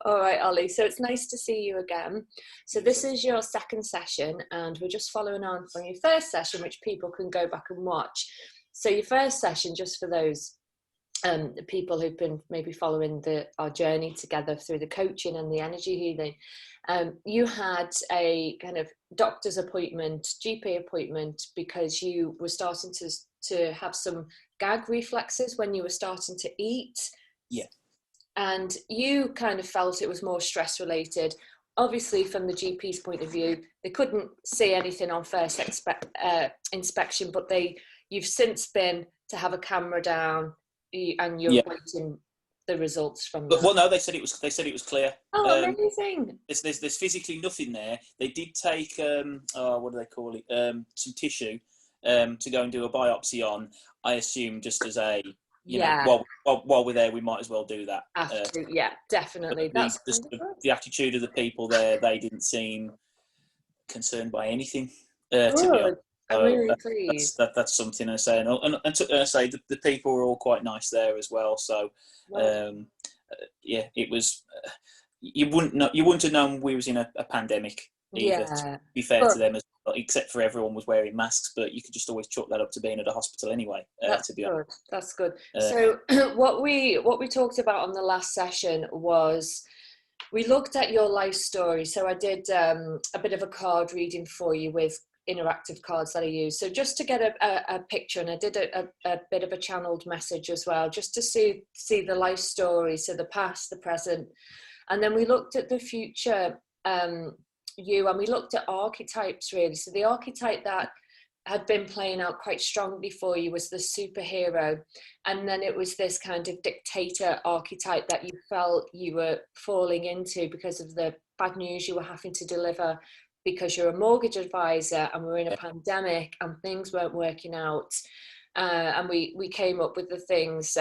All right, Ollie. So it's nice to see you again. So this is your second session, and we're just following on from your first session, which people can go back and watch. So your first session, just for those people who've been maybe following our journey together through the coaching and the energy healing, you had a kind of doctor's appointment, GP appointment, because you were starting to have some gag reflexes when you were starting to eat. Yeah. And you kind of felt it was more stress related. Obviously, from the GP's point of view, they couldn't see anything on first inspection, but you've since been to have a camera down, and you're waiting the results from that. Well, no, they said it was clear. Oh, amazing! There's physically nothing there. They did take what do they call it? Some tissue to go and do a biopsy on. I assume just as a know, while we're there, we might as well do that. Yeah, definitely. That's the attitude of the people there. They didn't seem concerned by anything. To be honest. I'm really pleased. That's something I say, and to say the people were all quite nice there as well. So, it was. You wouldn't have known we was in a pandemic either. To be fair to them as well, except for everyone was wearing masks, but you could just always chalk that up to being at a hospital anyway. That's good. That's good. So what we talked about on the last session was we looked at your life story. So I did a bit of a card reading for you with interactive cards that I use. So just to get a picture, and I did a bit of a channeled message as well, just to see the life story, so the past, the present, and then we looked at the future you, and we looked at archetypes really. So the archetype that had been playing out quite strongly for you was the superhero, and then it was this kind of dictator archetype that you felt you were falling into because of the bad news you were having to deliver, because you're a mortgage advisor and we're in a pandemic and things weren't working out, and we came up with the things,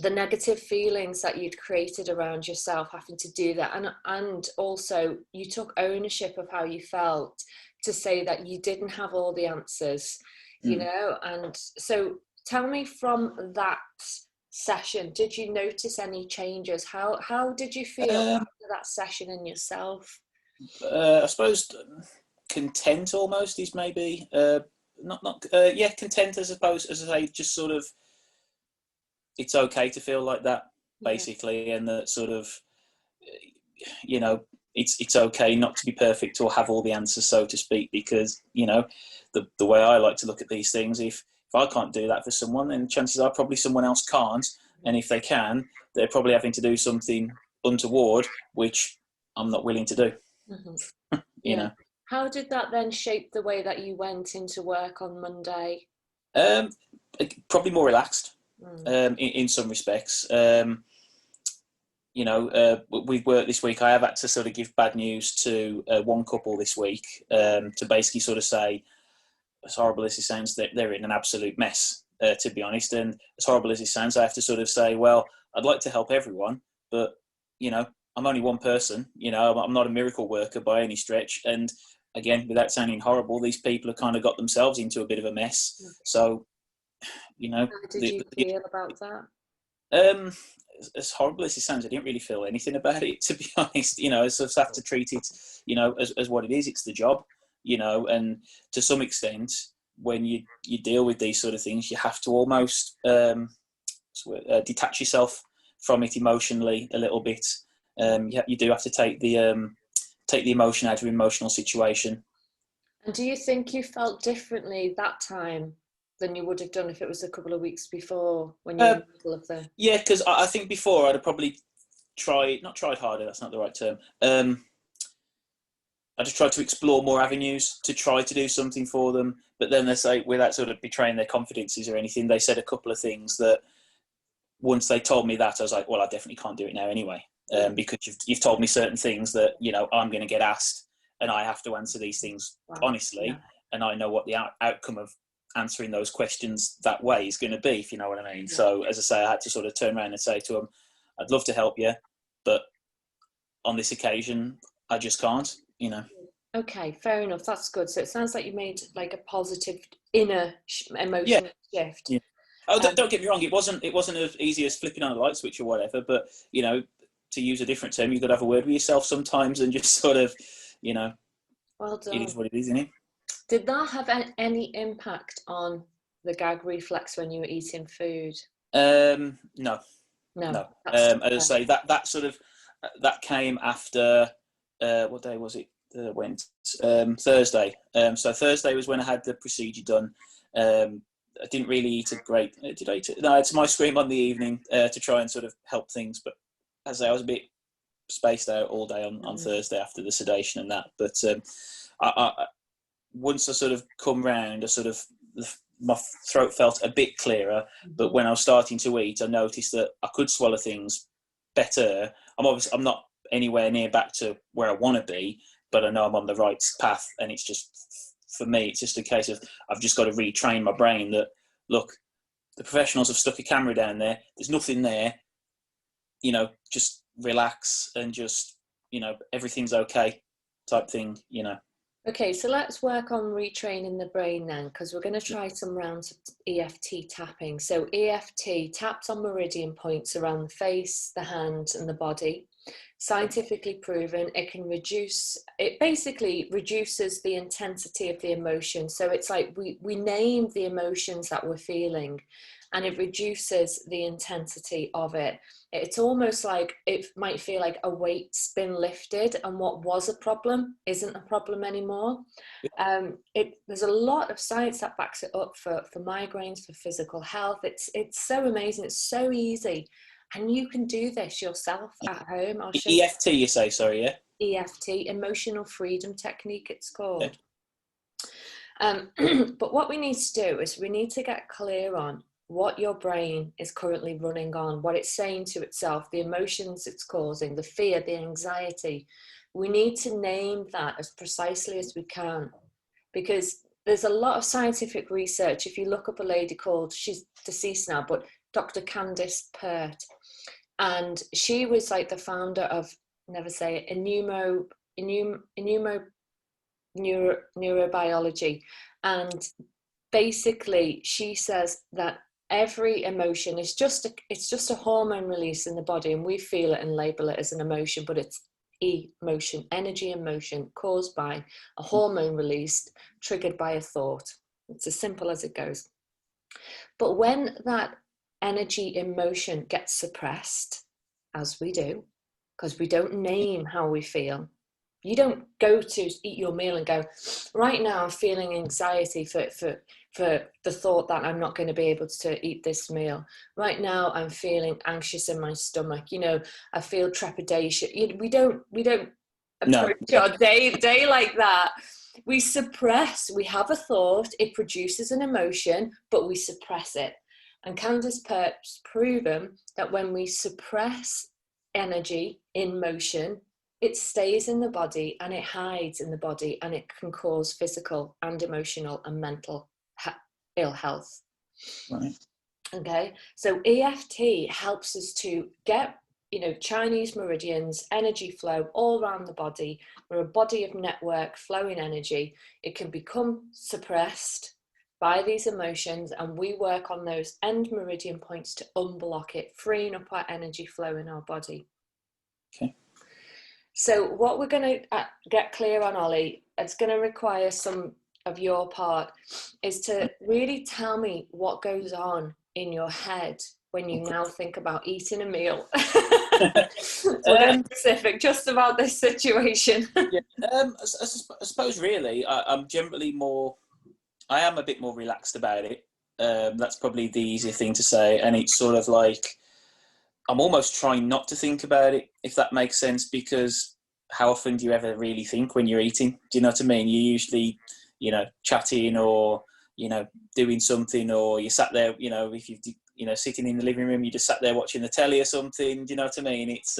the negative feelings that you'd created around yourself having to do that, and also you took ownership of how you felt, to say that you didn't have all the answers, you know. And so tell me, from that session, did you notice any changes? How did you feel after that session in yourself? I suppose content almost is maybe content, as opposed, as I say, just sort of it's okay to feel like that, basically, and that sort of it's okay not to be perfect or have all the answers, so to speak, because the way I like to look at these things, if I can't do that for someone, then chances are probably someone else can't, and if they can, they're probably having to do something untoward, which I'm not willing to do. You know. How did that then shape the way that you went into work on Monday? Probably more relaxed, in some respects. We've worked this week. I have had to sort of give bad news to one couple this week, to basically sort of say, as horrible as it sounds, that they're in an absolute mess, to be honest. And as horrible as it sounds, I have to sort of say, well, I'd like to help everyone, but I'm only one person. I'm not a miracle worker by any stretch. And again, without sounding horrible, these people have kind of got themselves into a bit of a mess. So, how did you feel about that? As horrible as it sounds, I didn't really feel anything about it, to be honest. I just have to treat it, as what it is. It's the job, and to some extent, when you deal with these sort of things, you have to almost detach yourself from it emotionally a little bit. You do have to take the emotion out of an emotional situation. And do you think you felt differently that time than you would have done if it was a couple of weeks before, when you were in the middle of the... Yeah, because I think before I'd have probably not tried harder, that's not the right term. I just tried to explore more avenues to try to do something for them. But then they say, without sort of betraying their confidences or anything, they said a couple of things that once they told me that, I was like, well, I definitely can't do it now anyway. Because you've told me certain things that, I'm going to get asked, and I have to answer these things honestly. And I know what the outcome of answering those questions that way is going to be, if you know what I mean. So as I say, I had to sort of turn around and say to them, I'd love to help you, but on this occasion I just can't. Okay, fair enough. That's good. So it sounds like you made like a positive inner emotional shift. Oh, don't get me wrong, it wasn't as easy as flipping on a light switch or whatever, but to use a different term, you've got to have a word with yourself sometimes and just sort of, you know, well done. it is what it is, isn't it? Did that have any impact on the gag reflex when you were eating food? No. That's As I say, that sort of that came after what day was it? Went Thursday. So Thursday was when I had the procedure done. I didn't really eat a great. Did I eat it? No, I had some ice cream on the evening to try and sort of help things. But as I say, I was a bit spaced out all day on Thursday after the sedation and that. But I once I sort of come round, my throat felt a bit clearer. But when I was starting to eat, I noticed that I could swallow things better. I'm not anywhere near back to where I want to be, but I know I'm on the right path. And it's just, for me, it's just a case of I've just got to retrain my brain that, look, the professionals have stuck a camera down there. There's nothing there. You know, just relax and just, you know, everything's okay type thing, you know. Okay, so let's work on retraining the brain then, because we're going to try some rounds of EFT tapping. So EFT taps on meridian points around the face, the hands and the body. Scientifically proven, it basically reduces the intensity of the emotion. So it's like we name the emotions that we're feeling and it reduces the intensity of it. It's almost like it might feel like a weight's been lifted and what was a problem isn't a problem anymore. There's a lot of science that backs it up for migraines, for physical health. It's so amazing. It's so easy. And you can do this yourself at home. I'll show EFT, you say, sorry, yeah? EFT, Emotional Freedom Technique, it's called. Yeah. But what we need to do is we need to get clear on what your brain is currently running on, what it's saying to itself, the emotions it's causing, the fear, the anxiety. We need to name that as precisely as we can, because there's a lot of scientific research. If you look up a lady called, she's deceased now, but Dr. Candice Pert, and she was like the founder of, never say it, neurobiology. And basically she says that every emotion is just a hormone release in the body, and we feel it and label it as an emotion, but it's emotion, energy and motion caused by a hormone released, triggered by a thought. It's as simple as it goes. But when that energy emotion gets suppressed, as we do, because we don't name how we feel. You don't go to eat your meal and go, right now I'm feeling anxiety for the thought that I'm not going to be able to eat this meal. Right now I'm feeling anxious in my stomach. You know, I feel trepidation. We don't approach our day like that. We suppress. We have a thought. It produces an emotion, but we suppress it. And Candice Pert's proven that when we suppress energy in motion, it stays in the body and it hides in the body, and it can cause physical and emotional and mental ill health. Right. Okay, so EFT helps us to get, you know, Chinese meridians, energy flow all around the body. We're a body of network flowing energy. It can become suppressed by these emotions, and we work on those end meridian points to unblock it, freeing up our energy flow in our body. Okay. So what we're going to get clear on, Olly, it's going to require some of your part, is to really tell me what goes on in your head when you now think about eating a meal. We're getting specific just about this situation. Yeah. I suppose really I'm generally I am a bit more relaxed about it. That's probably the easier thing to say. And it's sort of like, I'm almost trying not to think about it, if that makes sense, because how often do you ever really think when you're eating? Do you know what I mean? You're usually, you know, chatting or, you know, doing something, or you sat there, you know, if you sitting in the living room, you just sat there watching the telly or something. Do you know what I mean? It's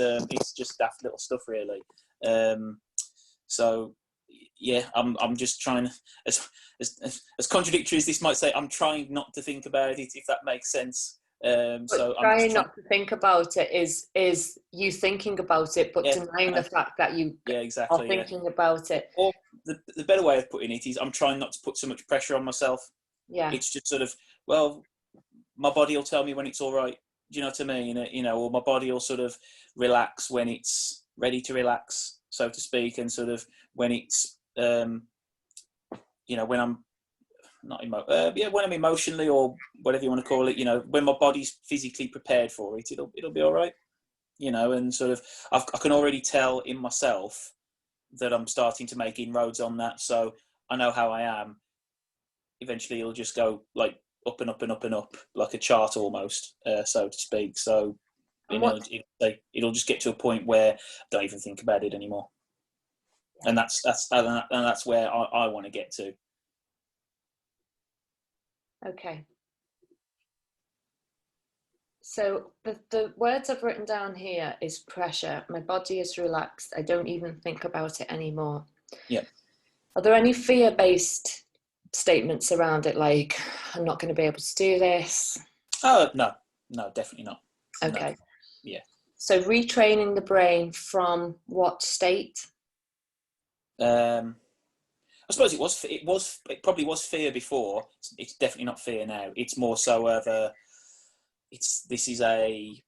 just daft little stuff, really. So yeah, I'm just trying to, as contradictory as this might say, I'm trying not to think about it, if that makes sense. So trying not to think about it is you thinking about it, but denying the fact that you are thinking about it. Or the better way of putting it is, I'm trying not to put so much pressure on myself. Yeah, it's just sort of, well, my body will tell me when it's all right. Do you know what I mean? You know, or my body will sort of relax when it's ready to relax, so to speak, and sort of when it's, you know, when I'm not when I'm emotionally, or whatever you want to call it, you know, when my body's physically prepared for it, it'll be all right. You know, and sort of I can already tell in myself that I'm starting to make inroads on that. So I know how I am. Eventually, it'll just go like up and up and up and up, like a chart almost, so to speak. So you know, it'll just get to a point where I don't even think about it anymore. Yeah. And that's where I want to get to. Okay. So the words I've written down here is pressure. My body is relaxed. I don't even think about it anymore. Yeah. Are there any fear-based statements around it, like I'm not going to be able to do this? Oh, no, definitely not. Okay. No. Yeah. So retraining the brain from what state? I suppose it probably was fear before. It's definitely not fear now. It's more so of this is a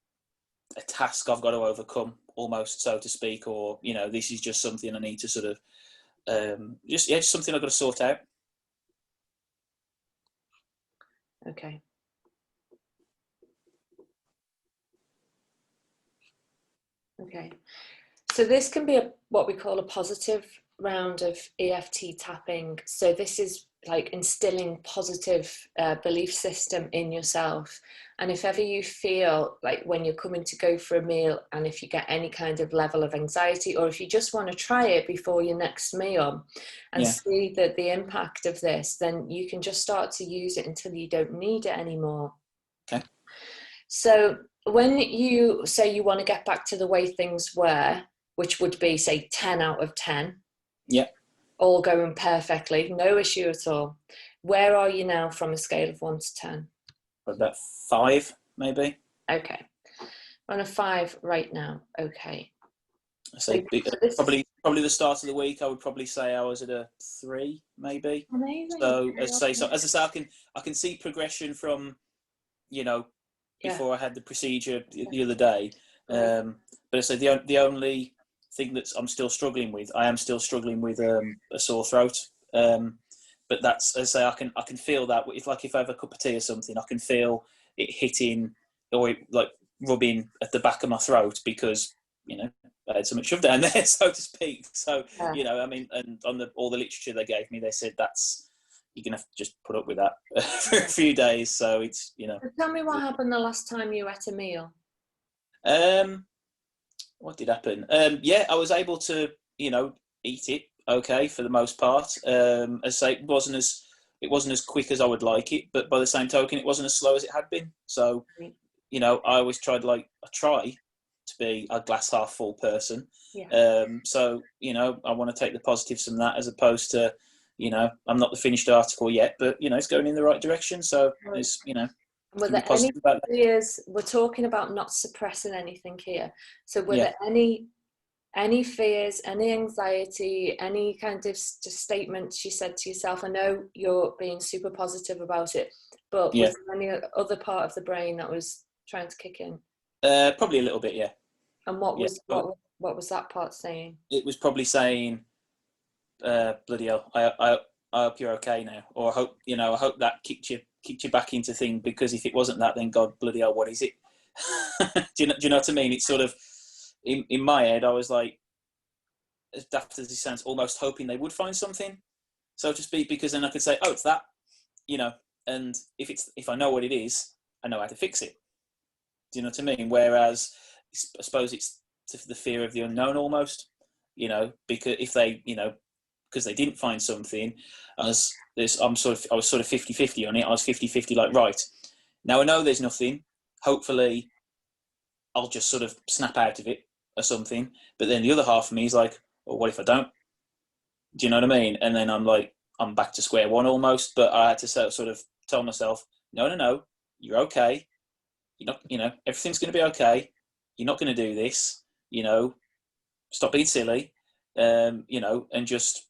task I've got to overcome, almost, so to speak, or, you know, this is just something I need to sort of just something I've got to sort out. Okay. Okay. So this can be what we call a positive round of EFT tapping. So this is like instilling positive belief system in yourself. And if ever you feel like when you're coming to go for a meal, and if you get any kind of level of anxiety, or if you just want to try it before your next meal and see the impact of this, then you can just start to use it until you don't need it anymore. Okay. So when you say you want to get back to the way things were, which would be, say, 10 out of 10. Yeah. All going perfectly, no issue at all. Where are you now from a scale of 1 to 10? About 5, maybe. Okay. On a 5 right now. Okay. So probably the start of the week, I would probably say I was at a 3, maybe. Amazing. So as I say, I can see progression from, you know, before I had the procedure the other day. But I say the only thing that I'm still struggling with, I am still struggling with a sore throat. But that's, as I say, I can feel that if I have a cup of tea or something, I can feel it hitting or like rubbing at the back of my throat, because, you know, I had so much shoved down there, so to speak. So, you know, I mean, and on all the literature they gave me, they said you're going to have to just put up with that for a few days. So it's, you know. So tell me what happened the last time you ate a meal. What did happen? Yeah, I was able to, you know, eat it okay for the most part. As I say, it wasn't as quick as I would like it, but by the same token, it wasn't as slow as it had been. So, you know, I always try to be a glass half full person. Yeah. So, you know, I want to take the positives from that, as opposed to, you know, I'm not the finished article yet, but, you know, it's going in the right direction. So, it's, you know, were there any fears? We're talking about not suppressing anything here. So were there any fears, any anxiety, any kind of just statements you said to yourself? I know you're being super positive about it, but was there any other part of the brain that was trying to kick in? Probably a little bit, yeah. And what was that part saying? It was probably saying, bloody hell, I hope you're okay now, or I hope that kicked you back into thing, because if it wasn't that, then God bloody hell, what is it? do you know what I mean? It's sort of in my head, I was like, as daft as it sounds, almost hoping they would find something, so to speak, because then I could say, oh, it's that, you know, and if I know what it is, I know how to fix it. Do you know what I mean? Whereas I suppose it's the fear of the unknown almost, you know, because if they, you know, because they didn't find something, I was sort of 50-50 on it. I was 50-50, like, right, now I know there's nothing, hopefully I'll just sort of snap out of it or something. But then the other half of me is like, well, what if I don't? Do you know what I mean? And then I'm like, I'm back to square one almost. But I had to sort of tell myself, no, you're okay. You're not, you know, everything's going to be okay. You're not going to do this, you know, stop being silly, you know, and just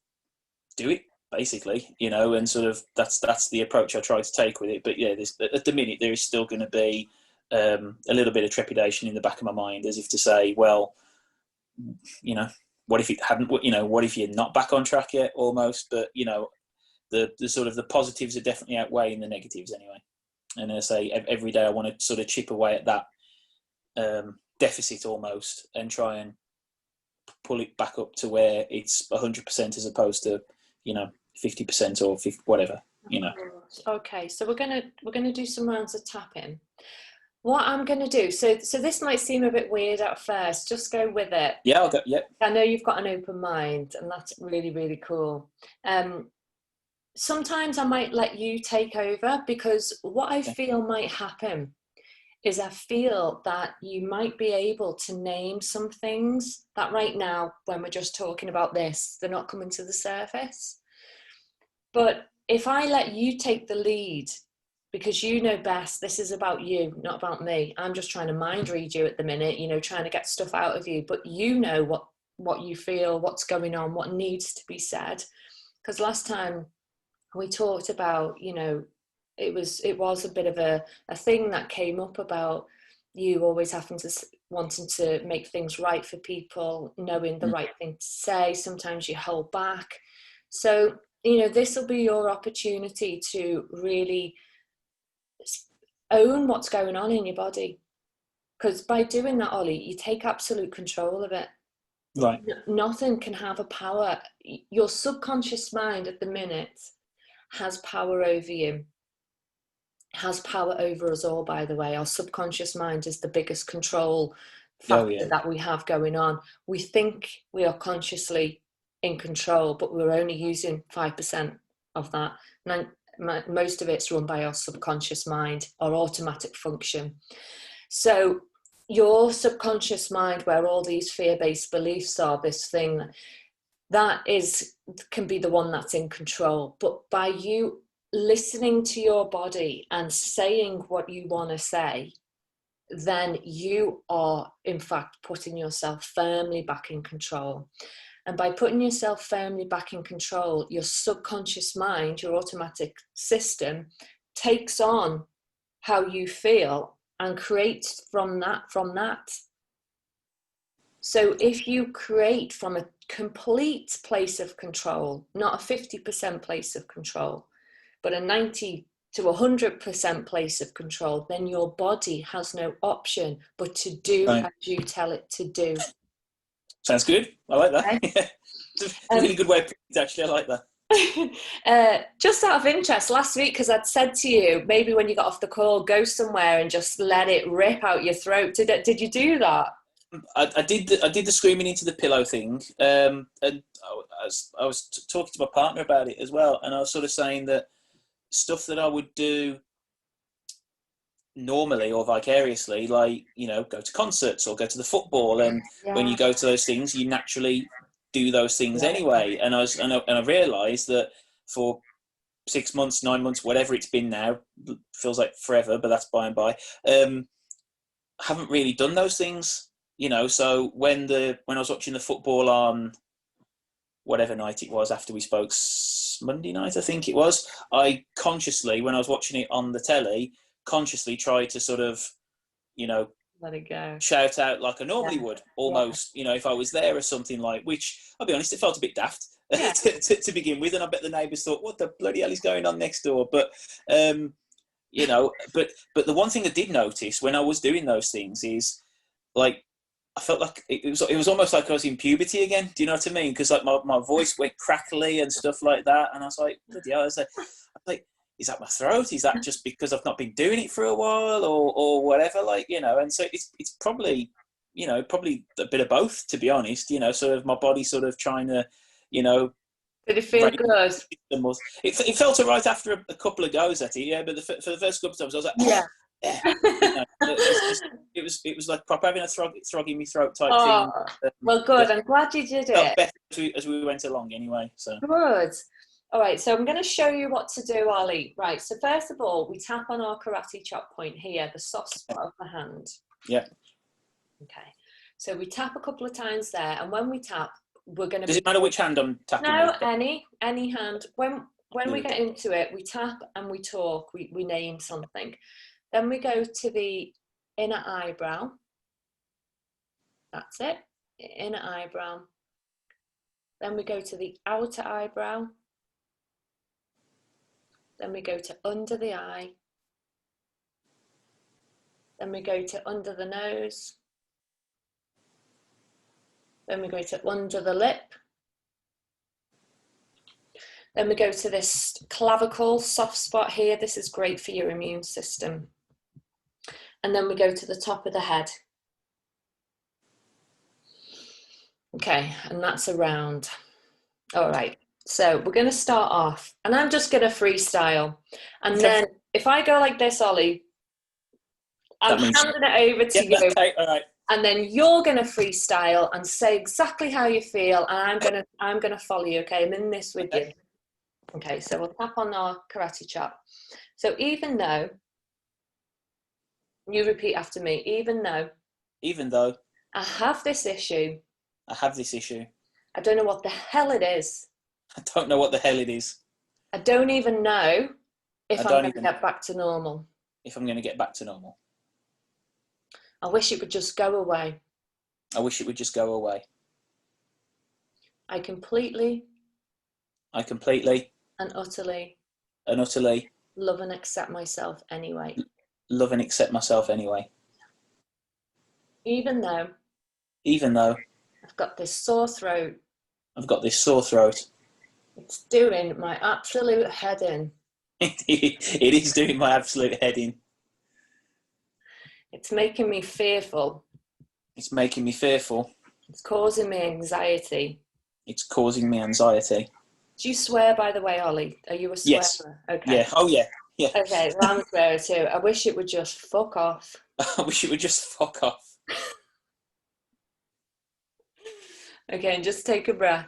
do it, basically, you know. And sort of that's the approach I try to take with it. But yeah, at the minute there is still going to be a little bit of trepidation in the back of my mind, as if to say, well, you know, what if it hadn't, you know, what if you're not back on track yet, almost. But, you know, the sort of the positives are definitely outweighing the negatives anyway. And as I say, every day I want to sort of chip away at that deficit almost, and try and pull it back up to where it's 100% as opposed to, you know, 50% or 50, whatever, you know. Okay, so we're gonna do some rounds of tapping. What I'm gonna do, so this might seem a bit weird at first, just go with it. Yeah, I'll go. Yeah. I know you've got an open mind, and that's really, really cool. Sometimes I might let you take over, because what I feel might happen is I feel that you might be able to name some things that right now, when we're just talking about this, they're not coming to the surface. But if I let you take the lead, because you know best, this is about you, not about me. I'm just trying to mind read you at the minute, you know, trying to get stuff out of you, but you know what you feel, what's going on, what needs to be said. Because last time we talked about, you know, it was a bit of a thing that came up about you always having to wanting to make things right for people, knowing the right thing to say. Sometimes you hold back. So, you know, this will be your opportunity to really own what's going on in your body. Because by doing that, Olly, you take absolute control of it. Right. Nothing can have a power. Your subconscious mind at the minute has power over you, has power over us all, by the way. Our subconscious mind is the biggest control factor that we have going on. We think we are consciously in control, but we're only using 5% of that. Most of it's run by our subconscious mind, our automatic function. So your subconscious mind, where all these fear-based beliefs are, this thing, that can be the one that's in control. But by you listening to your body and saying what you want to say, then you are in fact putting yourself firmly back in control. And by putting yourself firmly back in control, your subconscious mind, your automatic system, takes on how you feel and creates from that. So if you create from a complete place of control, not a 50% place of control, but a 90 to 100% place of control, then your body has no option but to do as you tell it to do. Sounds good. I like that. Okay. It's a really good way of putting it, actually. I like that. Just out of interest, last week, because I'd said to you, maybe when you got off the call, go somewhere and just let it rip out your throat. Did you do that? I did the screaming into the pillow thing, and I was talking to my partner about it as well, and I was sort of saying that stuff that I would do normally or vicariously, like, you know, go to concerts or go to the football, and when you go to those things, you naturally do those things anyway. And I realised that for 6 months, 9 months, whatever it's been now, feels like forever, but that's by and by. Haven't really done those things. You know, so when I was watching the football on whatever night it was after we spoke, Monday night, I think it was, I consciously, when I was watching it on the telly, consciously tried to sort of, you know, let it go, shout out like I normally would, almost, you know, if I was there or something, like, which I'll be honest, it felt a bit daft to begin with. And I bet the neighbours thought, what the bloody hell is going on next door? But, you know, but the one thing I did notice when I was doing those things is, like, I felt like it was almost like I was in puberty again. Do you know what I mean? Because like my voice went crackly and stuff like that, and I was like, bloody hell! I was like, is that my throat? Is that just because I've not been doing it for a while, or whatever? Like, you know, and so it's probably, you know, probably a bit of both, to be honest. You know, sort of my body sort of trying to, you know. Did it feel good? It felt all right after a couple of goes at it, yeah. But for the first couple of times, I was like, yeah. You know, it was like proper having a throg in my throat type thing. Well, good. I'm glad you did it. Better as we went along, anyway. So good. All right. So I'm going to show you what to do, Olly. Right. So first of all, we tap on our karate chop point here, the soft spot of the hand. Yeah. Okay. So we tap a couple of times there, and when we tap, we're going to. Does it matter which hand I'm tapping? No, with? any hand. When we get into it, we tap and we talk. We name something. Then we go to the inner eyebrow. That's it, inner eyebrow. Then we go to the outer eyebrow. Then we go to under the eye. Then we go to under the nose. Then we go to under the lip. Then we go to this clavicle, soft spot here. This is great for your immune system. And then we go to the top of the head. Okay, and that's around. All right, so we're going to start off, and I'm just going to freestyle. And then if I go like this, Ollie, I'm handing it over to you. Okay, all right. And then you're going to freestyle and say exactly how you feel, and I'm going to follow you. Okay, I'm in this with you. Okay, so we'll tap on our karate chop. So even though, you repeat after me, even though I have this issue, I don't know what the hell it is. I don't know what the hell it is. I don't even know if I'm going to get back to normal. If I'm going to get back to normal. I wish it would just go away. I wish it would just go away. I completely and utterly love and accept myself anyway. Love and accept myself anyway. Even though I've got this sore throat. It's doing my absolute head in. It is doing my absolute head in. It's making me fearful. It's causing me anxiety. Do you swear, by the way, Ollie? Are you a swearer? Yes. Okay. Yeah. Oh, yeah. Yeah. Okay, well, I'm a swearer too. I wish it would just fuck off. I wish it would just fuck off. Okay, and just take a breath.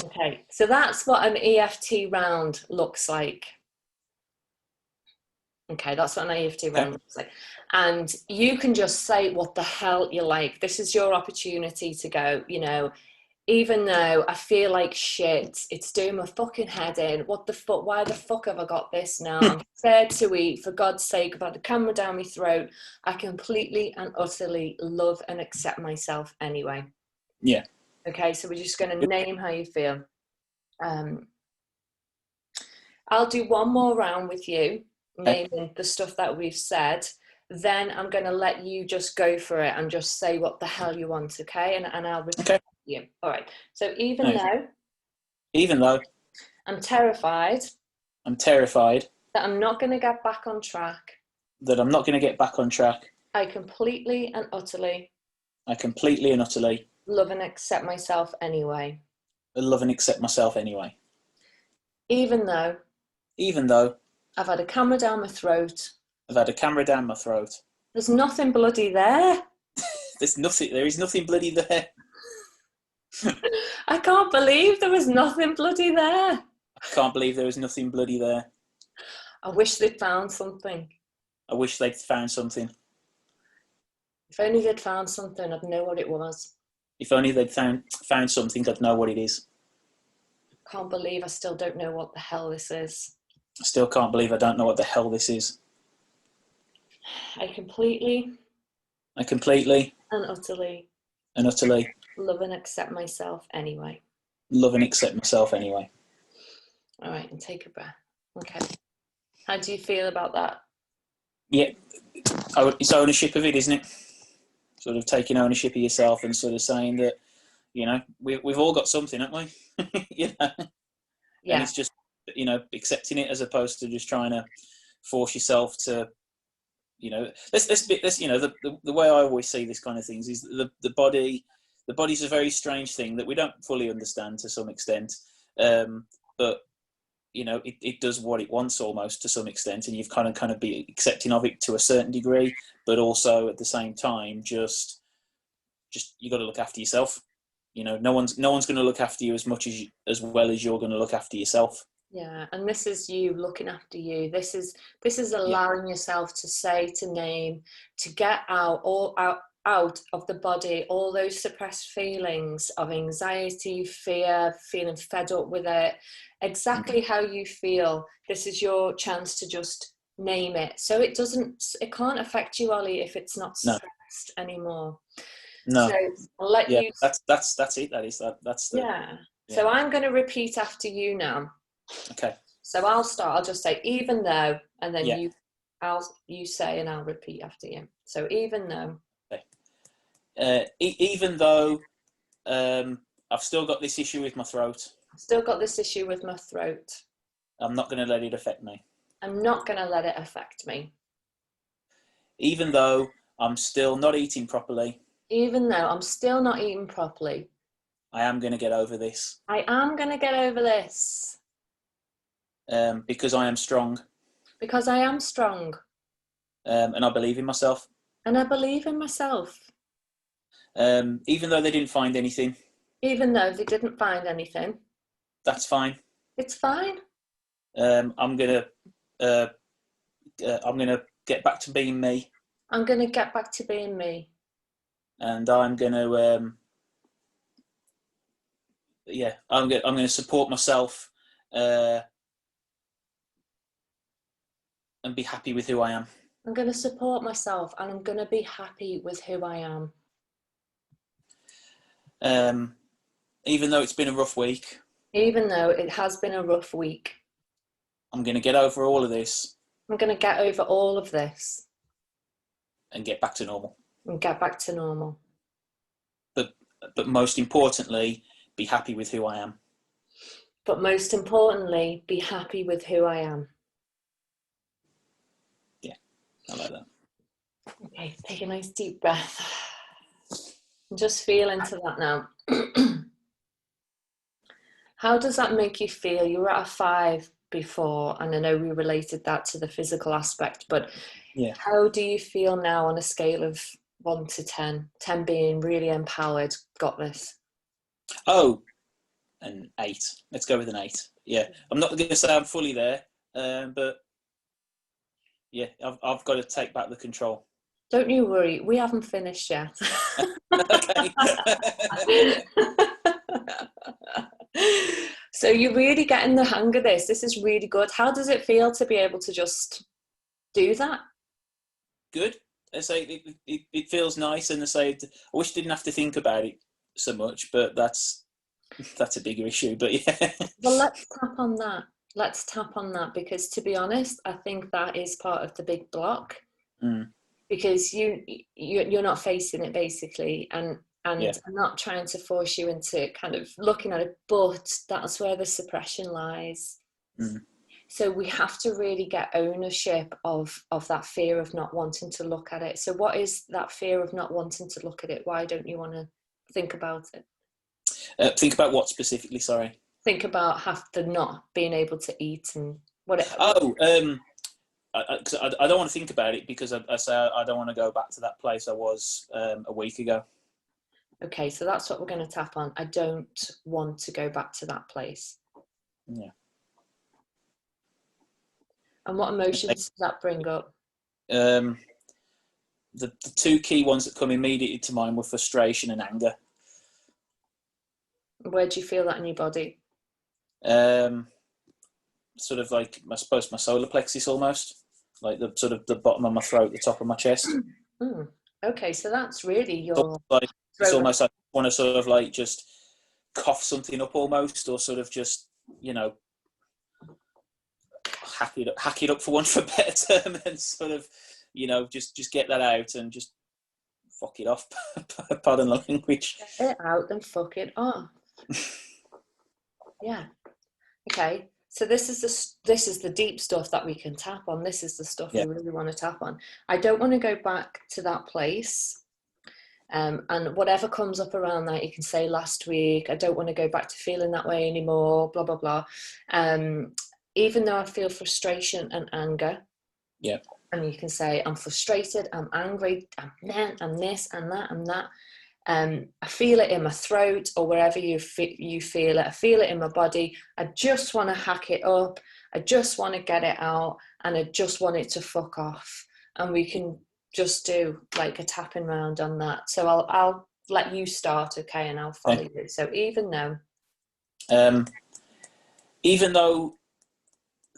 Okay, so that's what an EFT round looks like. Okay, that's what an EFT round looks like. And you can just say what the hell you like. This is your opportunity to go, you know, even though I feel like shit, it's doing my fucking head in. What the fuck? Why the fuck have I got this now? I'm scared to eat. For God's sake, I've had the camera down my throat. I completely and utterly love and accept myself anyway. Yeah. Okay, so we're just going to name how you feel. I'll do one more round with you, naming the stuff that we've said. Then I'm going to let you just go for it and just say what the hell you want, okay? And I'll repeat you. All right. So even though I'm terrified that I'm not going to get back on track, I completely and utterly love and accept myself anyway. Even though I've had a camera down my throat. There's nothing bloody there. There is nothing bloody there. I can't believe there was nothing bloody there. I wish they'd found something. If only they'd found something, I'd know what it was. If only they'd found something, I'd know what it is. I can't believe I still don't know what the hell this is. I still can't believe I don't know what the hell this is. I completely and utterly love and accept myself anyway. All right, and take a breath. Okay. How do you feel about that? Yeah, it's ownership of it, isn't it? Sort of taking ownership of yourself and sort of saying that, you know, we've all got something, haven't we? You know? Yeah. And it's just, you know, accepting it as opposed to just trying to force yourself to, you know, you know, the way I always see this kind of things is the body's a very strange thing that we don't fully understand to some extent, but you know, it does what it wants almost to some extent, and you've kind of be accepting of it to a certain degree, but also at the same time, just you got to look after yourself. You know, no one's going to look after you as well as you're going to look after yourself. Yeah, and this is you looking after you. This is allowing yourself to say, to name, to get out of the body all those suppressed feelings of anxiety, fear, feeling fed up with it, exactly how you feel. This is your chance to just name it. So it can't affect you, Ollie, if it's not No. stressed anymore. No. So I'll let you. That's it. That's the. Yeah. So I'm going to repeat after you now. Okay. So I'll start. I'll just say even though, and then Yeah. you say, and I'll repeat after you. So even though. Okay. Even though I've still got this issue with my throat. I've still got this issue with my throat. I'm not going to let it affect me. I'm not going to let it affect me. Even though I'm still not eating properly. Even though I'm still not eating properly. I am going to get over this. I am going to get over this. Because I am strong. Because I am strong. And I believe in myself. And I believe in myself. Even though they didn't find anything. Even though they didn't find anything. That's fine. It's fine. I'm gonna get back to being me. I'm gonna get back to being me. And I'm gonna I'm gonna support myself and be happy with who I am. I'm gonna support myself and I'm gonna be happy with who I am. Even though it's been a rough week. Even though it has been a rough week. I'm gonna get over all of this. I'm gonna get over all of this. And get back to normal. And get back to normal. But most importantly, be happy with who I am. But most importantly, be happy with who I am. Yeah, I like that. Okay, take a nice deep breath. Just feel into that now. How does that make you feel? You were at a 5 before, and I know we related that to the physical aspect, but yeah. How do you feel now on a scale of 1 to 10? 10 being really empowered, got this. Oh, an 8. Let's go with an 8. Yeah, I'm not going to say I'm fully there, but yeah, I've got to take back the control. Don't you worry, we haven't finished yet. Okay. So you're really getting the hang of this. This is really good. How does it feel to be able to just do that? Good. I say it feels nice, and I say I wish I didn't have to think about it so much, but that's a bigger issue. But yeah. Well, let's tap on that. Let's tap on that, because to be honest, I think that is part of the big block. Because you're not facing it basically, and yeah. I'm not trying to force you into kind of looking at it, but that's where the suppression lies. So we have to really get ownership of that fear of not wanting to look at it. So what is that fear of not wanting to look at it? Why don't you want to think about it? Think about what specifically? Sorry. Think about not being able to eat and what. I don't want to think about it, because I say I don't want to go back to that place I was a week ago. Okay, so that's what we're going to tap on. I don't want to go back to that place. Yeah. And what emotions does that bring up? The 2 key ones that come immediately to mind were frustration and anger. Where do you feel that in your body? Sort of like, I suppose, my solar plexus, almost like the sort of the bottom of my throat, the top of my chest. Okay, so that's really your. It's almost like I want to sort of like just cough something up almost, or sort of just, hack it up for want of a better term, and sort of, just get that out and just fuck it off. Pardon the language. Get it out and fuck it off. Yeah. Okay. So this is the deep stuff that we can tap on. This is the stuff we really want to tap on. I don't want to go back to that place. And whatever comes up around that, you can say last week, I don't want to go back to feeling that way anymore, blah, blah, blah. Even though I feel frustration and anger. Yeah. And you can say, I'm frustrated, I'm angry, I'm this and that and that. I feel it in my throat, or wherever you feel it. I feel it in my body. I just want to hack it up. I just want to get it out, and I just want it to fuck off. And we can just do like a tapping round on that. So I'll let you start, okay, and I'll follow you. So even though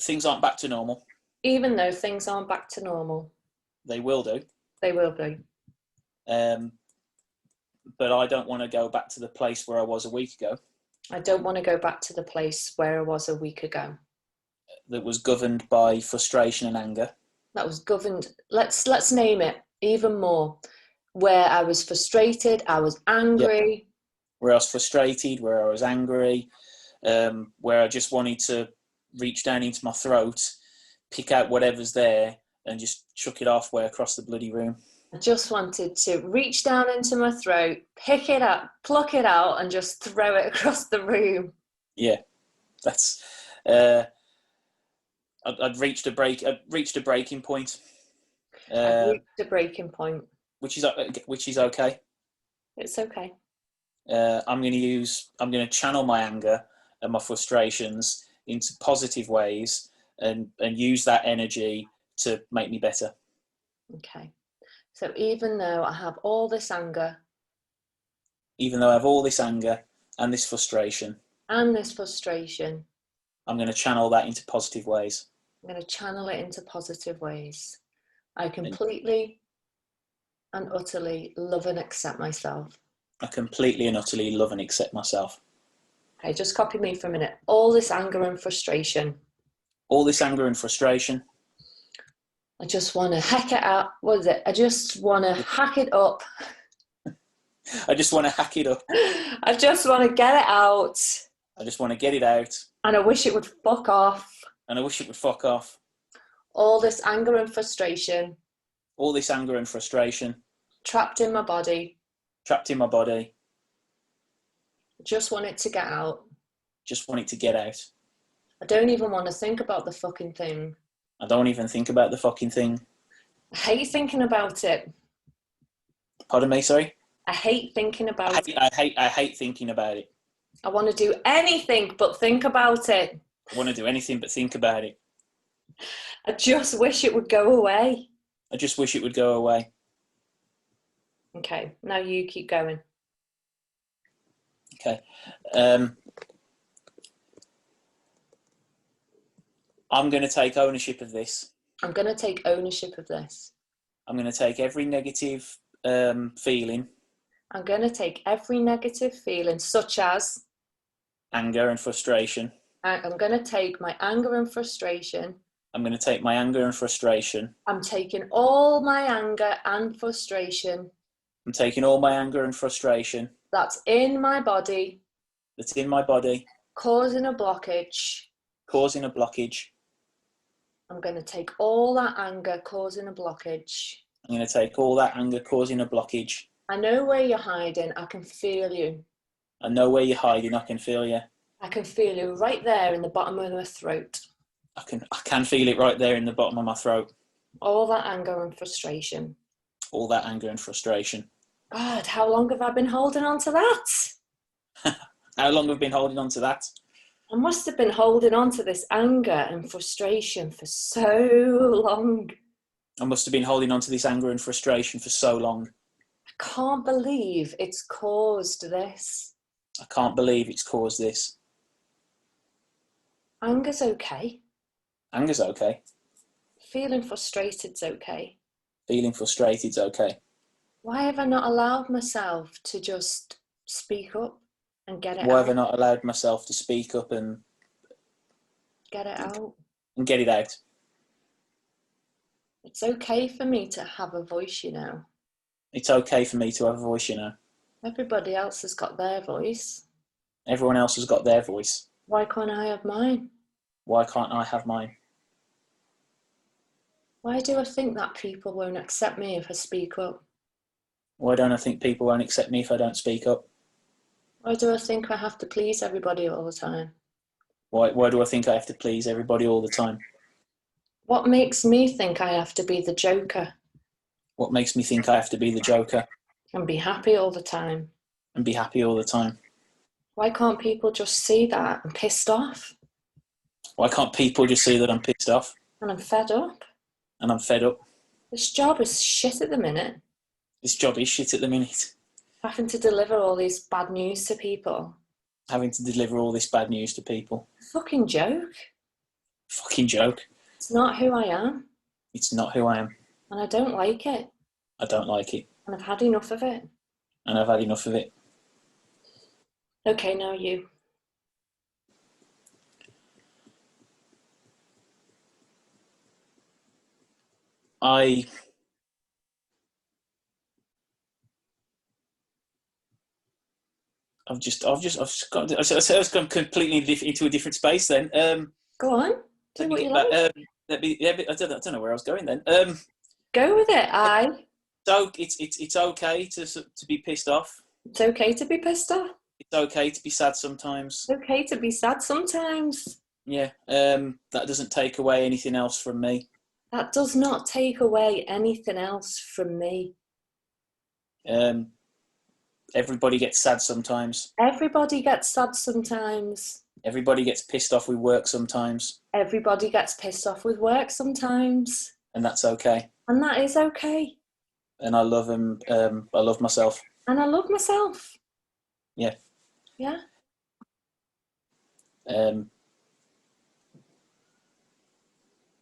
things aren't back to normal. Even though things aren't back to normal. They will do. They will be. But I don't want to go back to the place where I was a week ago. I don't want to go back to the place where I was a week ago. That was governed by frustration and anger. That was governed, let's name it even more. Where I was frustrated, I was angry. Yep. Where I was frustrated, where I was angry, where I just wanted to reach down into my throat, pick out whatever's there, and just chuck it halfway across the bloody room. I just wanted to reach down into my throat, pick it up, pluck it out, and just throw it across the room. Yeah, that's. I'd reached a breaking point. I've reached a breaking point, which is okay. It's okay. I'm going to channel my anger and my frustrations into positive ways, and use that energy to make me better. Okay. So even though I have all this anger, and this frustration, I'm going to channel that into positive ways. I'm going to channel it into positive ways. I completely and utterly love and accept myself. I completely and utterly love and accept myself. Okay, just copy me for a minute. All this anger and frustration. I just want to hack it out. What is it? I just want to hack it up. I just want to hack it up. I just want to get it out. I just want to get it out. And I wish it would fuck off. All this anger and frustration. Trapped in my body. I just want it to get out. I don't even want to think about the fucking thing. I hate thinking about it. Pardon me, sorry? I hate thinking about it. I hate thinking about it. I want to do anything but think about it. I just wish it would go away. Okay, now you keep going. Okay. I'm going to take ownership of this. I'm going to take every negative feeling. I'm going to take every negative feeling, such as anger and frustration. I'm going to take my anger and frustration. I'm taking all my anger and frustration. That's in my body. Causing a blockage. I'm going to take all that anger causing a blockage. I know where you're hiding. I can feel you. I can feel you right there in the bottom of my throat. I can feel it right there in the bottom of my throat. All that anger and frustration. God, how long have I been holding on to that? How long have I been holding on to that? I must have been holding on to this anger and frustration for so long. I can't believe it's caused this. Anger's okay. Feeling frustrated's okay. Why have I not allowed myself to just speak up and get it out? Why have I not allowed myself to speak up and get it out? It's okay for me to have a voice, you know. Everybody else has got their voice. Why can't I have mine? Why do I think that people won't accept me if I speak up? Why don't I think people won't accept me if I don't speak up? Why do I think I have to please everybody all the time? Why do I think I have to please everybody all the time? What makes me think I have to be the joker? And be happy all the time? Why can't people just see that I'm pissed off? And I'm fed up? This job is shit at the minute. Having to deliver all these bad news to people. Fucking joke. It's not who I am. It's not who I am. And I don't like it. I don't like it. And I've had enough of it. And I've had enough of it. Okay, now you. I've gone completely into a different space then. Go on. Do what you like. I don't know where I was going then. Go with it. So it's okay to be pissed off. It's okay to be pissed off. It's okay to be sad sometimes. It's okay to be sad sometimes. Yeah. That doesn't take away anything else from me. That does not take away anything else from me. Everybody gets sad sometimes. Everybody gets sad sometimes. Everybody gets pissed off with work sometimes. Everybody gets pissed off with work sometimes. And that's okay. And that is okay. And I love him. I love myself. And I love myself. Yeah. Yeah.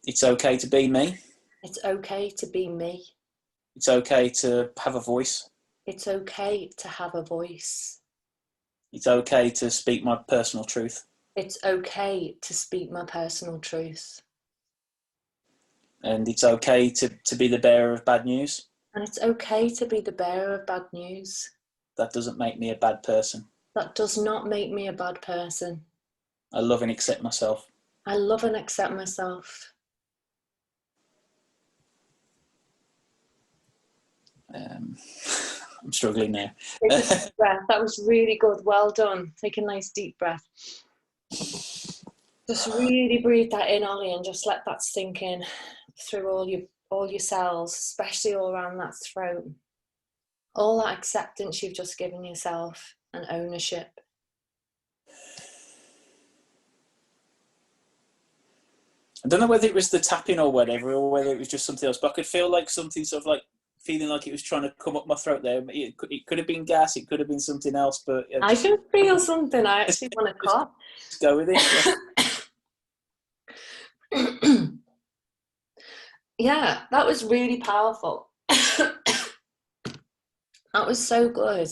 It's okay to be me. It's okay to be me. It's okay to have a voice. It's okay to have a voice. It's okay to speak my personal truth. It's okay to speak my personal truth. And it's okay to be the bearer of bad news. And it's okay to be the bearer of bad news. That doesn't make me a bad person. That does not make me a bad person. I love and accept myself. I love and accept myself. I'm struggling now. Take a deep breath. That was really good. Well done. Take a nice deep breath. Just really breathe that in, Ollie, and just let that sink in through all your cells, especially all around that throat. All that acceptance you've just given yourself and ownership. I don't know whether it was the tapping or whatever, or whether it was just something else, but I could feel like something sort of like feeling like it was trying to come up my throat there. It could have been gas, it could have been something else, but I can feel something. I actually want to cough. Just go with it. Yeah. Yeah, that was really powerful. That was so good.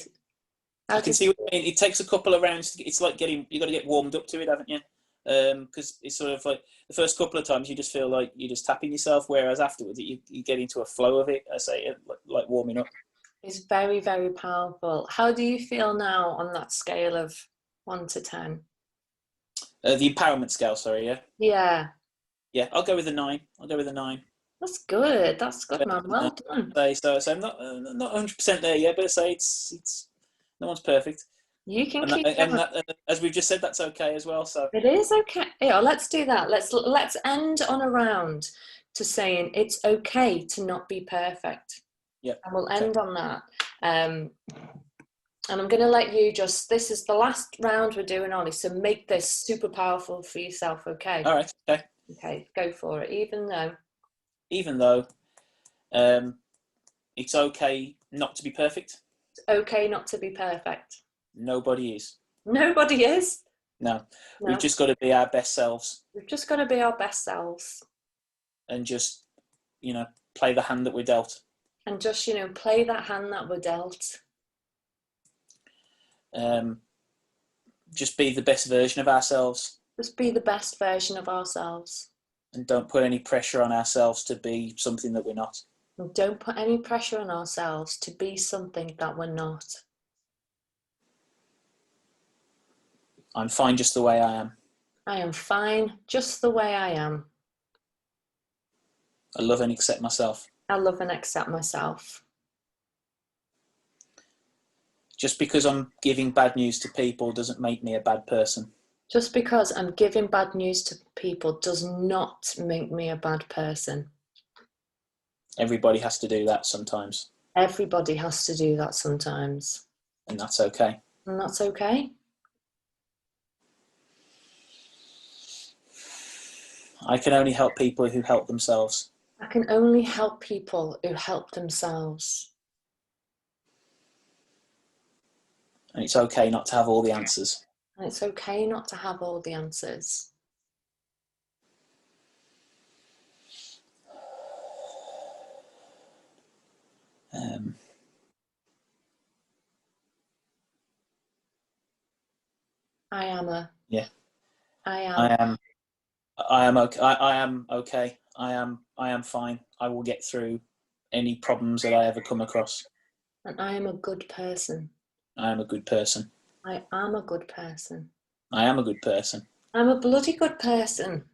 I can see what you mean. It takes a couple of rounds. It's like you got to get warmed up to it, haven't you? Because it's sort of like the first couple of times you just feel like you're just tapping yourself, whereas afterwards you get into a flow of it. I say like warming up. It's very, very powerful. How do you feel now on that scale of 1 to 10? The empowerment scale, sorry, yeah? Yeah. Yeah, I'll go with a 9. I'll go with a 9. That's good. That's good, man. Well done. So I'm not 100% there yet, but I say it's no one's perfect. You can and keep that, going. And that, as we've just said, that's okay as well. So it is okay. Yeah, let's do that. Let's end on a round to saying it's okay to not be perfect. Yeah. And we'll end on that. And I'm going to let you this is the last round we're doing, Ollie, so make this super powerful for yourself, okay? All right, okay. Okay, go for it. Even though it's okay not to be perfect. It's okay not to be perfect. Nobody is. Nobody is. No. We've just got to be our best selves. We've just got to be our best selves. And just, play the hand that we're dealt. And just, play that hand that we're dealt. Just be the best version of ourselves. Just be the best version of ourselves. And don't put any pressure on ourselves to be something that we're not. And don't put any pressure on ourselves to be something that we're not. I'm fine just the way I am. I am fine just the way I am. I love and accept myself. I love and accept myself. Just because I'm giving bad news to people doesn't make me a bad person. Just because I'm giving bad news to people does not make me a bad person. Everybody has to do that sometimes. Everybody has to do that sometimes. And that's okay. And that's okay. I can only help people who help themselves. I can only help people who help themselves. And it's okay not to have all the answers. And it's okay not to have all the answers. I am a. Yeah. I am. I am. I am okay. I am okay. I am fine. I will get through any problems that I ever come across. And I am a good person. I am a good person. I am a good person. I am a good person. I'm a bloody good person.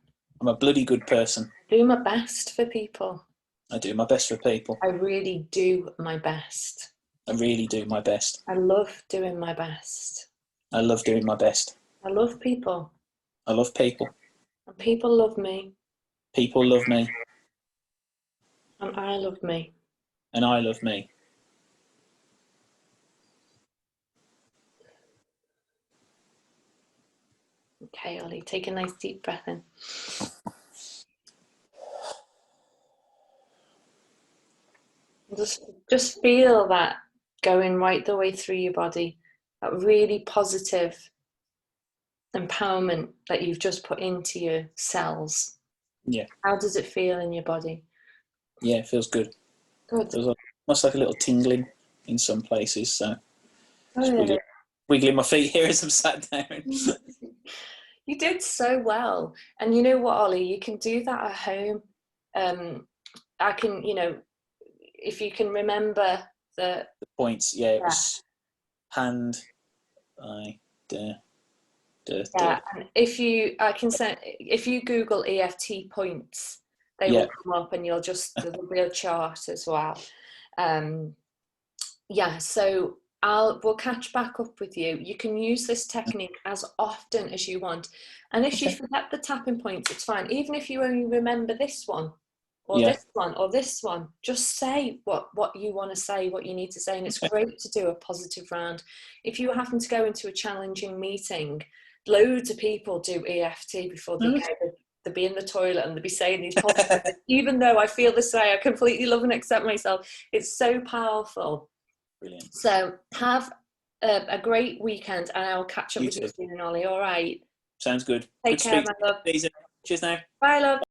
I'm a bloody good person. I do my best for people. I do my best for people. I really do my best. I really do my best. I love doing my best. I love doing my best. I love people. I love people. And people love me. People love me. And I love me. And I love me. Okay, Ollie, take a nice deep breath in. Just feel that going right the way through your body, that really positive empowerment that you've just put into your cells. Yeah. How does it feel in your body? Yeah, it feels good. Good. It feels almost like a little tingling in some places. So Good. wiggling my feet here as I'm sat down. You did so well. And you know what, Ollie, you can do that at home. I can, if you can remember the points, yeah, it was hand, eye, yeah, and if you Google EFT points, they will come up, and there'll be a chart as well. So we'll catch back up with you. You can use this technique as often as you want, and if you forget the tapping points, it's fine. Even if you only remember this one, or this one, or this one, just say what you want to say, what you need to say, and it's great to do a positive round. If you happen to go into a challenging meeting, loads of people do EFT before they go. They'll be in the toilet and they'll be saying these positive even though I feel this way, I completely love and accept myself. It's so powerful. Brilliant. So have a great weekend, and I'll catch up with you soon, Ollie. All right. Sounds good. Take care, my love. Cheers now. Bye, love.